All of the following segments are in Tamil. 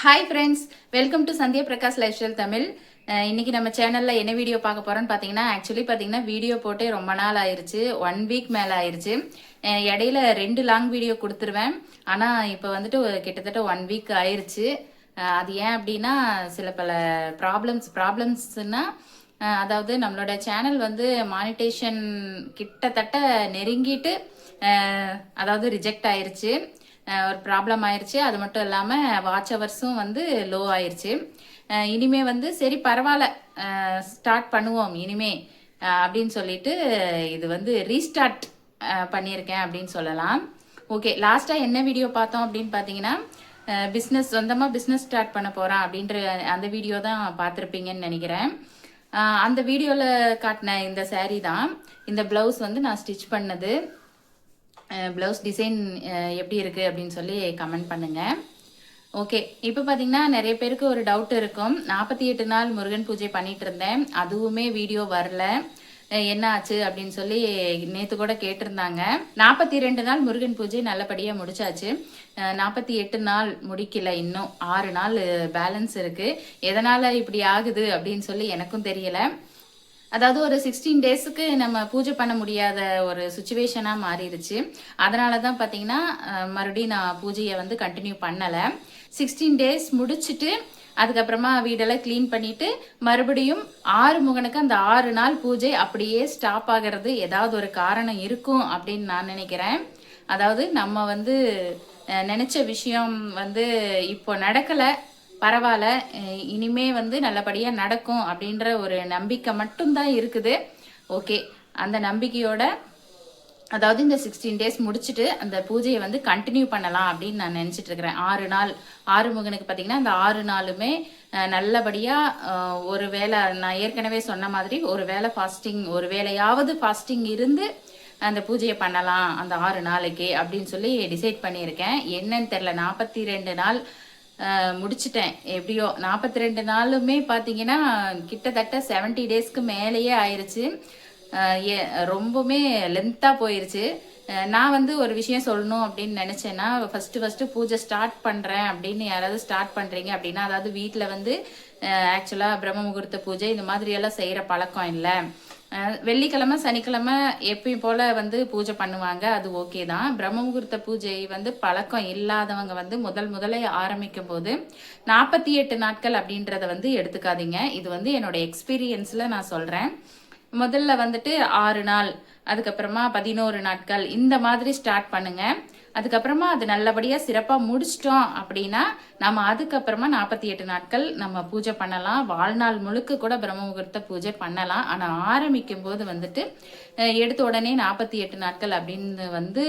Hi friends, welcome to Sandhya Prakash life style Tamil. இன்னைக்கு நம்ம சேனலில் என்ன வீடியோ பார்க்க போகிறோன்னு பார்த்தீங்கன்னா வீடியோ போட்டே ரொம்ப நாள் ஆயிடுச்சு. 1 வீக் மேலே ஆயிடுச்சு. இடையில 2 லாங் வீடியோ கொடுத்துருவேன். ஆனால் இப்போ வந்துட்டு கிட்டத்தட்ட 1 வீக் ஆயிடுச்சு. அது ஏன் அப்படின்னா சில பல ப்ராப்ளம்ஸ்னா அதாவது நம்மளோட சேனல் வந்து மானிட்டேஷன் கிட்டத்தட்ட நெருங்கிட்டு அதாவது ரிஜெக்ட் ஆயிடுச்சு. ஒரு ப்ராப்ளம் ஆயிடுச்சு. அது மட்டும் இல்லாமல் வாட்ச் ஹவர்ஸும் வந்து லோ ஆயிடுச்சு. இனிமே வந்து சரி பரவாயில்ல ஸ்டார்ட் பண்ணுவோம் இனிமே அப்படின்னு சொல்லிட்டு இது வந்து ரீஸ்டார்ட் பண்ணியிருக்கேன் அப்படின்னு சொல்லலாம். ஓகே, லாஸ்ட்டாக என்ன வீடியோ பார்த்தோம் அப்படின்னு பார்த்தீங்கன்னா சொந்தமாக பிஸ்னஸ் ஸ்டார்ட் பண்ண போகிறேன் அப்படின்ற அந்த வீடியோ தான் பார்த்துருப்பீங்கன்னு நினைக்கிறேன். அந்த வீடியோவில் காட்டின இந்த saree தான். இந்த ப்ளவுஸ் வந்து நான் ஸ்டிச் பண்ணது. ப்ளவுஸ் டிசைன் எப்படி இருக்குது அப்படின்னு சொல்லி கமெண்ட் பண்ணுங்கள். ஓகே, இப்போ பார்த்தீங்கன்னா நிறைய பேருக்கு ஒரு டவுட் இருக்கும். 48 நாள் முருகன் பூஜை பண்ணிட்டு இருந்தேன், அதுவுமே வீடியோ வரல, என்ன ஆச்சு அப்படின்னு சொல்லி நேற்று கூட கேட்டிருந்தாங்க. 42 நாள் முருகன் பூஜை நல்லபடியாக முடிச்சாச்சு. 48 நாள் முடிக்கல, இன்னும் 6 நாள் பேலன்ஸ் இருக்குது. எதனால் இப்படி ஆகுது அப்படின்னு சொல்லி எனக்கும் தெரியலை. அதாவது ஒரு 16 டேஸுக்கு நம்ம பூஜை பண்ண முடியாத ஒரு சுச்சுவேஷனாக மாறிடுச்சு. அதனால தான் பார்த்தீங்கன்னா மறுபடியும் நான் பூஜையை வந்து கண்டினியூ பண்ணலை. 16 டேஸ் முடிச்சுட்டு அதுக்கப்புறமா வீடெல்லாம் க்ளீன் பண்ணிட்டு மறுபடியும் 6 முகனுக்கு அந்த 6 நாள் பூஜை அப்படியே ஸ்டாப் ஆகிறது ஏதாவது ஒரு காரணம் இருக்கும் அப்படின்னு நான் நினைக்கிறேன். அதாவது நம்ம வந்து நினச்ச விஷயம் வந்து இப்போ நடக்கலை, பரவாயில்ல, இனிமே வந்து நல்லபடியாக நடக்கும் அப்படின்ற ஒரு நம்பிக்கை மட்டும்தான் இருக்குது. ஓகே, அந்த நம்பிக்கையோட அதாவது இந்த 16 டேஸ் முடிச்சுட்டு அந்த பூஜையை வந்து கண்டினியூ பண்ணலாம் அப்படின்னு நான் நினச்சிட்டு இருக்கிறேன். 6 நாள் 6 முகனுக்கு பார்த்தீங்கன்னா அந்த 6 நாளுமே நல்லபடியாக ஒரு வேளை நான் ஏற்கனவே சொன்ன மாதிரி ஒரு வேளையாவது ஃபாஸ்டிங் இருந்து அந்த பூஜையை பண்ணலாம் அந்த 6 நாளைக்கு அப்படின்னு சொல்லி டிசைட் பண்ணியிருக்கேன். என்னன்னு தெரில, 42 நாள் முடிச்சிட்டேன். எப்படியோ 42 நாளுமே பார்த்தீங்கன்னா கிட்டத்தட்ட 70 டேஸ்க்கு மேலேயே ஆயிடுச்சு. ரொம்பவுமே லென்த்தாக போயிருச்சு. நான் வந்து ஒரு விஷயம் சொல்லணும் அப்படின்னு நினச்சேன்னா, ஃபஸ்ட்டு பூஜை ஸ்டார்ட் பண்ணுறேன் அப்படின்னு யாராவது ஸ்டார்ட் பண்ணுறீங்க அப்படின்னா, அதாவது வீட்டில் வந்து ஆக்சுவலாக பிரம்ம முகூர்த்த பூஜை இந்த மாதிரியெல்லாம் செய்கிற பழக்கம் இல்லை. வெள்ளிக்கிழமை சனிக்கிழமை எப்பயும் போல் வந்து பூஜை பண்ணுவாங்க, அது ஓகே தான். பிரம்ம முகூர்த்த பூஜை வந்து பழக்கம் இல்லாதவங்க வந்து முதல்ல ஆரம்பிக்கும் போது 48 நாட்கள் அப்படின்றத வந்து எடுத்துக்காதீங்க. இது வந்து என்னோட எக்ஸ்பீரியன்ஸில் நான் சொல்கிறேன். முதல்ல வந்துட்டு 6 நாள், அதுக்கப்புறமா 11 நாட்கள் இந்த மாதிரி ஸ்டார்ட் பண்ணுங்க. அதுக்கப்புறமா அது நல்லபடியாக சிறப்பாக முடிச்சிட்டோம் அப்படின்னா நம்ம அதுக்கப்புறமா 48 நாட்கள் நம்ம பூஜை பண்ணலாம். வாழ்நாள் முழுக்க கூட பிரம்ம முகூர்த்த பூஜை பண்ணலாம். ஆனால் ஆரம்பிக்கும் போது வந்துட்டு எடுத்த உடனே 48 நாட்கள் அப்படின்னு வந்து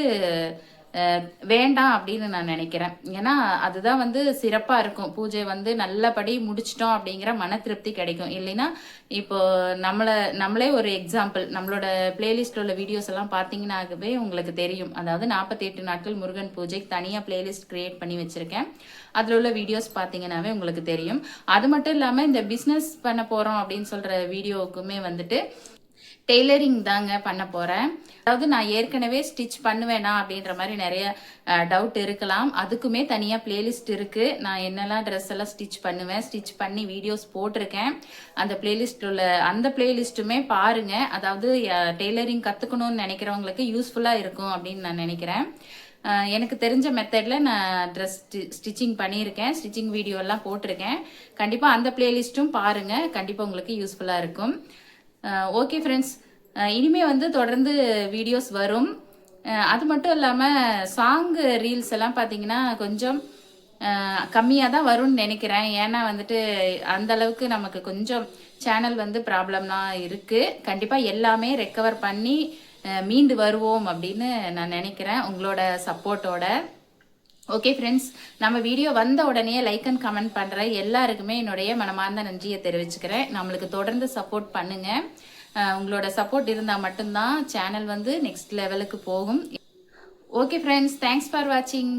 வேண்டாம் அப்படின்னு நான் நினைக்கிறேன். ஏன்னா அதுதான் வந்து சிறப்பாக இருக்கும். பூஜை வந்து நல்லபடி முடிச்சிட்டோம் அப்படிங்கிற மன திருப்தி கிடைக்கும். இல்லைன்னா இப்போ நம்மளே ஒரு எக்ஸாம்பிள், நம்மளோட பிளேலிஸ்ட்டில் உள்ள வீடியோஸ் எல்லாம் பார்த்தீங்கன்னாகவே உங்களுக்கு தெரியும். அதாவது 48 நாட்கள் முருகன் பூஜைக்கு தனியாக பிளேலிஸ்ட் கிரியேட் பண்ணி வச்சுருக்கேன். அதில் உள்ள வீடியோஸ் பார்த்தீங்கன்னாவே உங்களுக்கு தெரியும். அது மட்டும் இல்லாமல் இந்த பிஸ்னஸ் பண்ண போகிறோம் அப்படின்னு சொல்கிற வீடியோவுக்குமே வந்துட்டு டெய்லரிங் தாங்க பண்ண போகிறேன். அதாவது நான் ஏற்கனவே ஸ்டிச் பண்ணுவேனா அப்படின்ற மாதிரி நிறைய டவுட் இருக்கலாம். அதுக்குமே தனியாக பிளேலிஸ்ட் இருக்குது. நான் என்னெல்லாம் ட்ரெஸ் எல்லாம் ஸ்டிச் பண்ணி வீடியோஸ் போட்டிருக்கேன். அந்த பிளேலிஸ்ட்டுமே பாருங்கள். அதாவது டெய்லரிங் கற்றுக்கணும்னு நினைக்கிறவங்களுக்கு யூஸ்ஃபுல்லாக இருக்கும் அப்படின்னு நான் நினைக்கிறேன். எனக்கு தெரிஞ்ச மெத்தடில் நான் ட்ரெஸ் ஸ்டிச்சிங் பண்ணியிருக்கேன், ஸ்டிச்சிங் வீடியோலாம் போட்டிருக்கேன். கண்டிப்பாக அந்த பிளேலிஸ்ட்டும் பாருங்கள், கண்டிப்பாக உங்களுக்கு யூஸ்ஃபுல்லாக இருக்கும். ஓகே ஃப்ரெண்ட்ஸ், இனிமேல் வந்து தொடர்ந்து வீடியோஸ் வரும். அது மட்டும் இல்லாமல் சாங்கு ரீல்ஸ் எல்லாம் பார்த்தீங்கன்னா கொஞ்சம் கம்மியாக தான் வரும்னு நினைக்கிறேன். ஏன்னா வந்துட்டு அந்தளவுக்கு நமக்கு கொஞ்சம் சேனல் வந்து ப்ராப்ளம்லாம் இருக்குது. கண்டிப்பாக எல்லாமே ரெக்கவர் பண்ணி மீண்டு வருவோம் அப்படின்னு நான் நினைக்கிறேன் உங்களோட சப்போர்ட்டோட. ஓகே ஃப்ரெண்ட்ஸ், நம்ம வீடியோ வந்த உடனே லைக் அண்ட் கமெண்ட் பண்ணுற எல்லாருக்குமே என்னுடைய மனமார்ந்த நன்றியை தெரிவிச்சுக்கிறேன். நம்மளுக்கு தொடர்ந்து சப்போர்ட் பண்ணுங்கள். உங்களோட சப்போர்ட் இருந்தால் மட்டும்தான் சேனல் வந்து நெக்ஸ்ட் லெவலுக்கு போகும். ஓகே ஃப்ரெண்ட்ஸ், தேங்க்ஸ் ஃபார் வாட்சிங்.